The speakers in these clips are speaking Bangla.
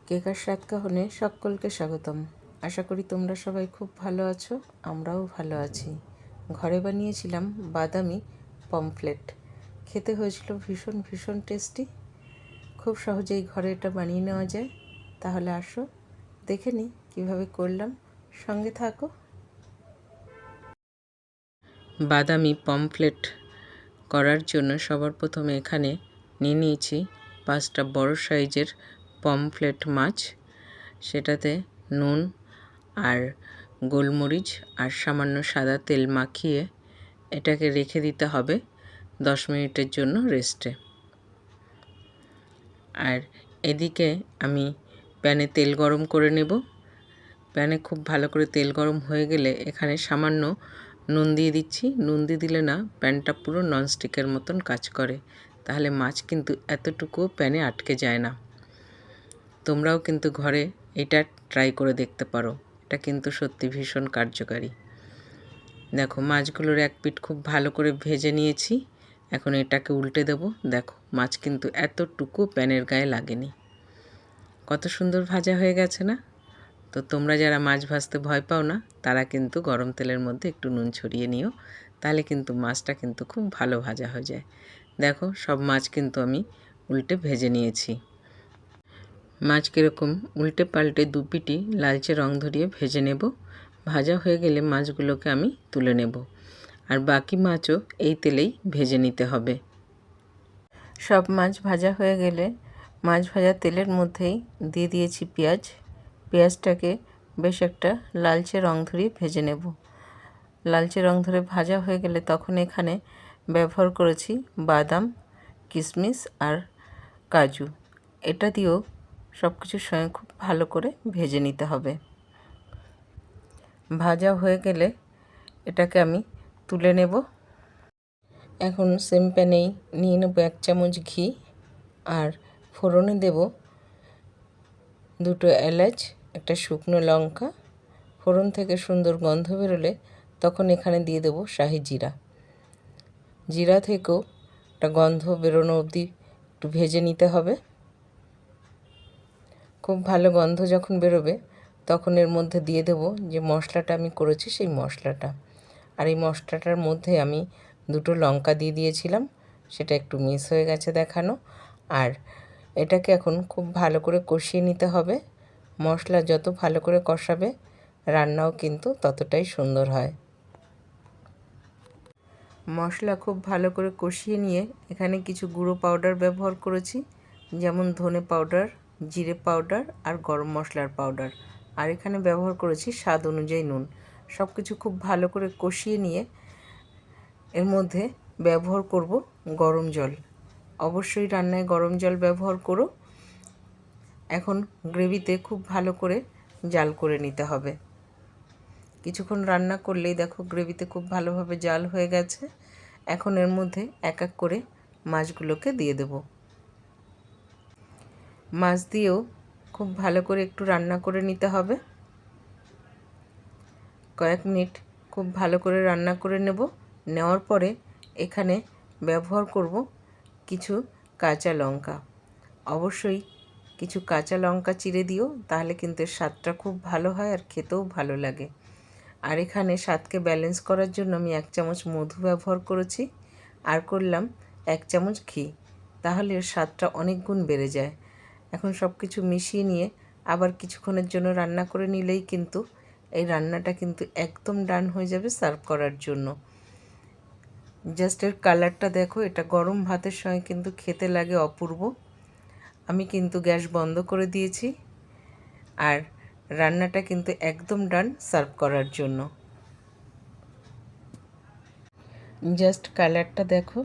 কেকার স্বাদ কাহনে সকলকে স্বাগতম। আশা করি তোমরা সবাই খুব ভালো আছো, আমরাও ভালো আছি। ঘরে বানিয়েছিলাম বাদামি পমফ্লেট, খেতে হয়েছিল ভীষণ ভীষণ টেস্টি। খুব সহজেই ঘরে এটা বানিয়ে নেওয়া যায়। তাহলে আসো দেখে নিই কীভাবে করলাম, সঙ্গে থাকো। বাদামি পমফ্লেট করার জন্য সবার প্রথমে এখানে নিয়ে নিয়েছি 5টা বড় সাইজের পমফ্লেট মাছ। সেটাতে নুন আর গোলমরিচ আর সামান্য সাদা তেল মাখিয়ে এটাকে রেখে দিতে হবে 10 মিনিটের জন্য রেস্টে। আর এদিকে আমি প্যানে তেল গরম করে নেব। প্যানে খুব ভালো করে তেল গরম হয়ে গেলে এখানে সামান্য নুন দিয়ে দিচ্ছি। নুন দিয়ে দিলে না প্যানটা পুরো ননস্টিকের মতন কাজ করে, তাহলে মাছ কিন্তু এতটুকুও প্যানে আটকে যায় না। তোমরাও কিন্তু ঘরে এটা ট্রাই করে দেখতে পারো, এটা কিন্তু সত্যি ভীষণ কার্যকারী। দেখো মাছগুলোর এক পিঠ খুব ভালো করে ভেজে নিয়েছি, এখন এটাকে উল্টে দেব। দেখো মাছ কিন্তু এতটুকু প্যানের গায়ে লাগেনি, কত সুন্দর ভাজা হয়ে গেছে না? তো তোমরা যারা মাছ ভাজতে ভয় পাও না, তারা কিন্তু গরম তেলের মধ্যে একটু নুন ছড়িয়ে নিও, তাহলে কিন্তু মাছটা কিন্তু খুব ভালো ভাজা হয়ে যায়। দেখো সব মাছ কিন্তু আমি উল্টে ভেজে নিয়েছি। মাছ কীরকম উল্টে পাল্টে দুপিটি লালচে রং ধরিয়ে ভেজে নেব। ভাজা হয়ে গেলে মাছগুলোকে আমি তুলে নেব, আর বাকি মাছও এই তেলেই ভেজে নিতে হবে। সব মাছ ভাজা হয়ে গেলে মাছ ভাজা তেলের মধ্যেই দিয়ে দিয়েছি পেঁয়াজ। পেঁয়াজটাকে বেশ একটা লালচে রং ধরিয়ে ভেজে নেব। লালচে রং ধরে ভাজা হয়ে গেলে তখন এখানে ব্যবহার করেছি বাদাম, কিশমিশ আর কাজু। এটা দিয়েও সব কিছুর সঙ্গে খুব ভালো করে ভেজে নিতে হবে। ভাজা হয়ে গেলে এটাকে আমি তুলে নেব। এখন সেম প্যানেই নিয়ে নেব 1 চামচ ঘি, আর ফোড়নে দেব 2টো এলাচ, একটা শুকনো লঙ্কা। ফোড়ন থেকে সুন্দর গন্ধ বেরোলে তখন এখানে দিয়ে দেব শাহি জিরা। জিরা থেকেও একটা গন্ধ বেরোনো অবধি একটু ভেজে নিতে হবে। খুব ভালো গন্ধ যখন বেরোবে তখন এর মধ্যে দিয়ে দেব যে মশলাটা আমি করেছি সেই মশলাটা। আর এই মশলাটার মধ্যে আমি 2টো লঙ্কা দিয়ে দিয়েছিলাম, সেটা একটু মিস হয়ে গেছে দেখানো। আর এটাকে এখন খুব ভালো করে কষিয়ে নিতে হবে। মশলা যত ভালো করে কষাবে রান্নাও কিন্তু ততটাই সুন্দর হয়। মশলা খুব ভালো করে কষিয়ে নিয়ে এখানে কিছু গুঁড়ো পাউডার ব্যবহার করেছি, যেমন ধনে পাউডার, জিরে পাউডার আর গরম মশলার পাউডার। আর এখানে ব্যবহার করেছি স্বাদ অনুযায়ী নুন। সব কিছু খুব ভালো করে কষিয়ে নিয়ে এর মধ্যে ব্যবহার করব গরম জল। অবশ্যই রান্নায় গরম জল ব্যবহার করো। এখন গ্রেভিতে খুব ভালো করে জাল করে নিতে হবে। কিছুক্ষণ রান্না করলেই দেখো গ্রেভিতে খুব ভালোভাবে জাল হয়ে গেছে। এখন এর মধ্যে এক এক করে মাছগুলোকে দিয়ে দেব। মাছ দিয়েও খুব ভালো করে একটু রান্না করে নিতে হবে। কয়েক মিনিট খুব ভালো করে রান্না করে নেব। নেওয়ার পরে এখানে ব্যবহার করব কিছু কাঁচা লঙ্কা। অবশ্যই কিছু কাঁচা লঙ্কা চিড়ে দিও, তাহলে কিন্তু এর স্বাদটা খুব ভালো হয় আর খেতেও ভালো লাগে। আর এখানে স্বাদকে ব্যালেন্স করার জন্য আমি 1 চামচ মধু ব্যবহার করেছি, আর করলাম 1 চামচ ঘি, তাহলে এর স্বাদটা অনেক গুণ বেড়ে যায়। এখন সব কিছু মিশিয়ে নিয়ে আবার কিছুক্ষণের জন্য রান্না করে নিলেই কিন্তু এই রান্নাটা কিন্তু একদম ডান হয়ে যাবে সার্ভ করার জন্য। জাস্ট এর কালারটা দেখো, এটা গরম ভাতের সঙ্গে কিন্তু খেতে লাগে অপূর্ব। আমি কিন্তু গ্যাস বন্ধ করে দিয়েছি, আর রান্নাটা কিন্তু একদম ডান সার্ভ করার জন্য। জাস্ট কালারটা দেখো,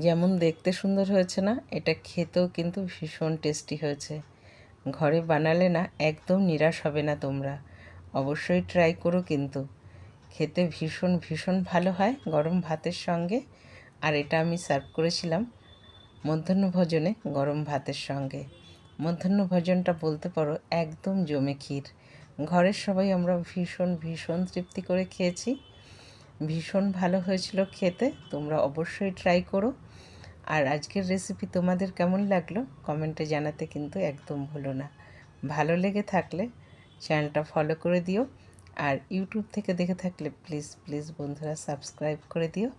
যেমন দেখতে সুন্দর হয়েছে না, এটা খেতেও কিন্তু ভীষণ টেস্টি হয়েছে। ঘরে বানালে না একদম নিরাশ হবে না তোমরা, অবশ্যই ট্রাই করো। কিন্তু খেতে ভীষণ ভীষণ ভালো হয় গরম ভাতের সঙ্গে। আর এটা আমি সার্ভ করেছিলাম মধ্যাহ্নভোজনে গরম ভাতের সঙ্গে। মধ্যাহ্নভোজনটা বলতে পারো একদম জমে ক্ষীর। ঘরের সবাই আমরা ভীষণ ভীষণ তৃপ্তি করে খেয়েছি। ভীষণ ভালো হয়েছিল খেতে, তোমরা অবশ্যই ট্রাই করো। আর আজকের রেসিপি তোমাদের কেমন লাগলো কমেন্টে জানাতে কিন্তু একদম ভুলো না। ভালো লেগে থাকলে চ্যানেলটা ফলো করে দিও। আর ইউটিউব থেকে দেখে থাকলে প্লিজ প্লিজ বন্ধুরা সাবস্ক্রাইব করে দিও।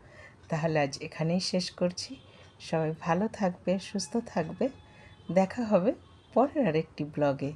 তাহলে আজ এখানেই শেষ করছি। সবাই ভালো থাকবে, সুস্থ থাকবে। দেখা হবে পরের আরেকটি ব্লগে।